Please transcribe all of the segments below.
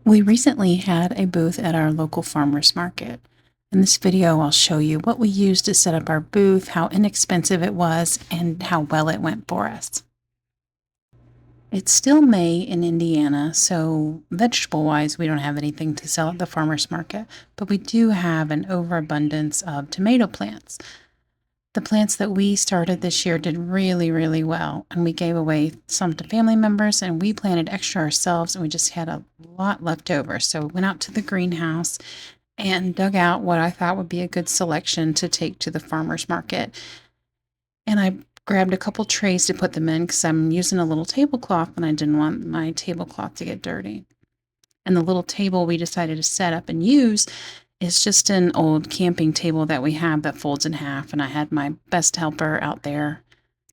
We recently had a booth at our local farmers market. In this video, I'll show you what we used to set up our booth, how inexpensive it was, and how well it went for us. It's still May in Indiana, so vegetable-wise, we don't have anything to sell at the farmers market, but we do have an overabundance of tomato plants. The plants that we started this year did really, really well, and we gave away some to family members, and we planted extra ourselves, and we just had a lot left over. So we went out to the greenhouse and dug out what I thought would be a good selection to take to the farmer's market. And I grabbed a couple trays to put them in because I'm using a little tablecloth, and I didn't want my tablecloth to get dirty. And the little table we decided to set up and use is just an old camping table that we have that folds in half, and I had my best helper out there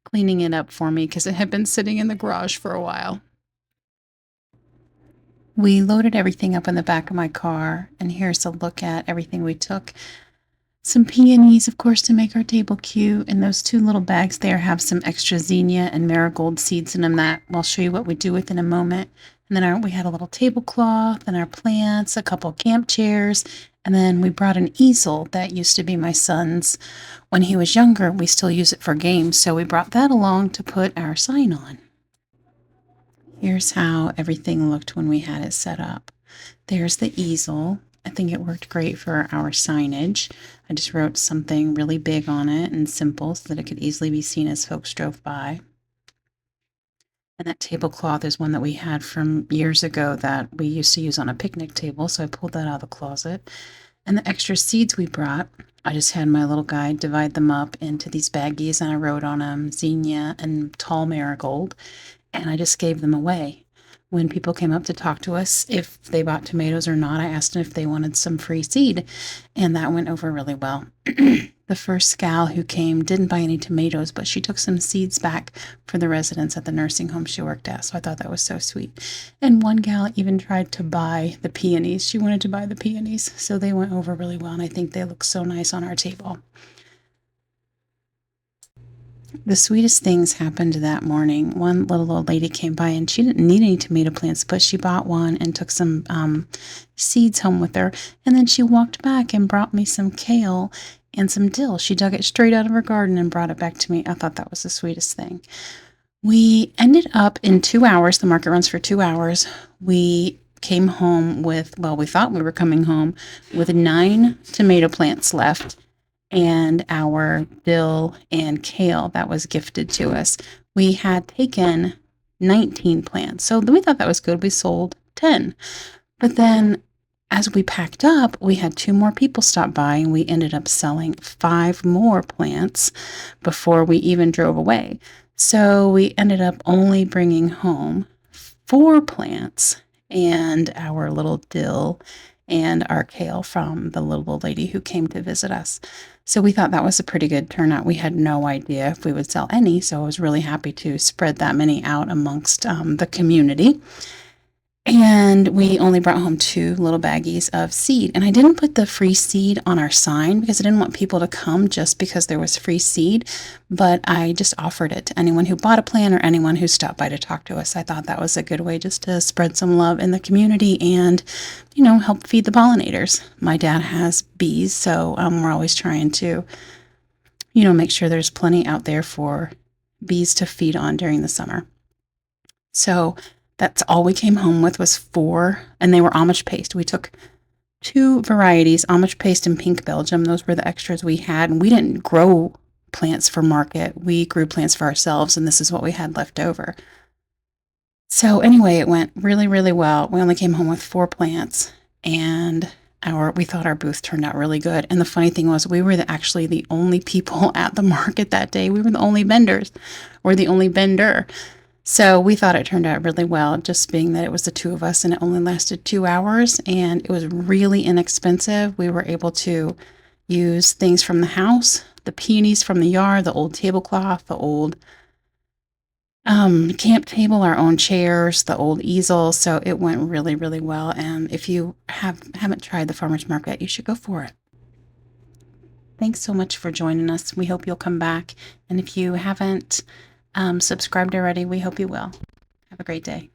cleaning it up for me because it had been sitting in the garage for a while. We loaded everything up in the back of my car, and here's a look at everything we took. Some peonies, of course, to make our table cute, and those two little bags there have some extra zinnia and marigold seeds in them that I'll show you what we do with in a moment. And then we had a little tablecloth and our plants, a couple camp chairs, and then we brought an easel that used to be my son's. When he was younger, we still use it for games, so we brought that along to put our sign on. Here's how everything looked when we had it set up. There's the easel. I think it worked great for our signage. I just wrote something really big on it and simple so that it could easily be seen as folks drove by. And that tablecloth is one that we had from years ago that we used to use on a picnic table, so I pulled that out of the closet. And the extra seeds we brought, I just had my little guy divide them up into these baggies, and I wrote on them zinnia and tall marigold, and I just gave them away. When people came up to talk to us, if they bought tomatoes or not, I asked them if they wanted some free seed, and that went over really well. The first gal who came didn't buy any tomatoes, but she took some seeds back for the residents at the nursing home she worked at, so I thought that was so sweet. And one gal even tried to buy the peonies. She wanted to buy the peonies, so they went over really well, and I think they look so nice on our table. The sweetest things happened that morning. One little old lady came by, and she didn't need any tomato plants, but she bought one and took some seeds home with her. And then she walked back and brought me some kale and some dill. She dug it straight out of her garden and brought it back to me. I thought that was the sweetest thing. We ended up in 2 hours. The market runs for 2 hours. We came home with, well, we thought we were coming home with 9 tomato plants left, and our dill and kale that was gifted to us. We had taken 19 plants, so we thought that was good. We sold 10. But then as we packed up, we had 2 more people stop by, and we ended up selling 5 more plants before we even drove away. So we ended up only bringing home 4 plants and our little dill and our kale from the little old lady who came to visit us. So we thought that was a pretty good turnout. We had no idea if we would sell any, so I was really happy to spread that many out amongst the community. And we only brought home 2 little baggies of seed. And I didn't put the free seed on our sign because I didn't want people to come just because there was free seed, but I just offered it to anyone who bought a plant or anyone who stopped by to talk to us. I thought that was a good way just to spread some love in the community and, help feed the pollinators. My dad has bees, so we're always trying to, make sure there's plenty out there for bees to feed on during the summer. So that's all we came home with was 4, and they were Amish paste. We took 2 varieties, Amish paste and pink Belgium. Those were the extras we had, and we didn't grow plants for market. We grew plants for ourselves, and this is what we had left over. So anyway, it went really, really well. We only came home with 4 plants, and we thought our booth turned out really good. And the funny thing was, we were actually the only people at the market that day. We were the only vendors, or the only vendor. So we thought it turned out really well, just being that it was the 2 of us and it only lasted 2 hours, and it was really inexpensive. We were able to use things from the house, the peonies from the yard, the old tablecloth, the old camp table, our own chairs, the old easel. So it went really, really well. And if you haven't tried the farmer's market, you should go for it. Thanks so much for joining us. We hope you'll come back. And if you haven't subscribed already, we hope you will. Have a great day.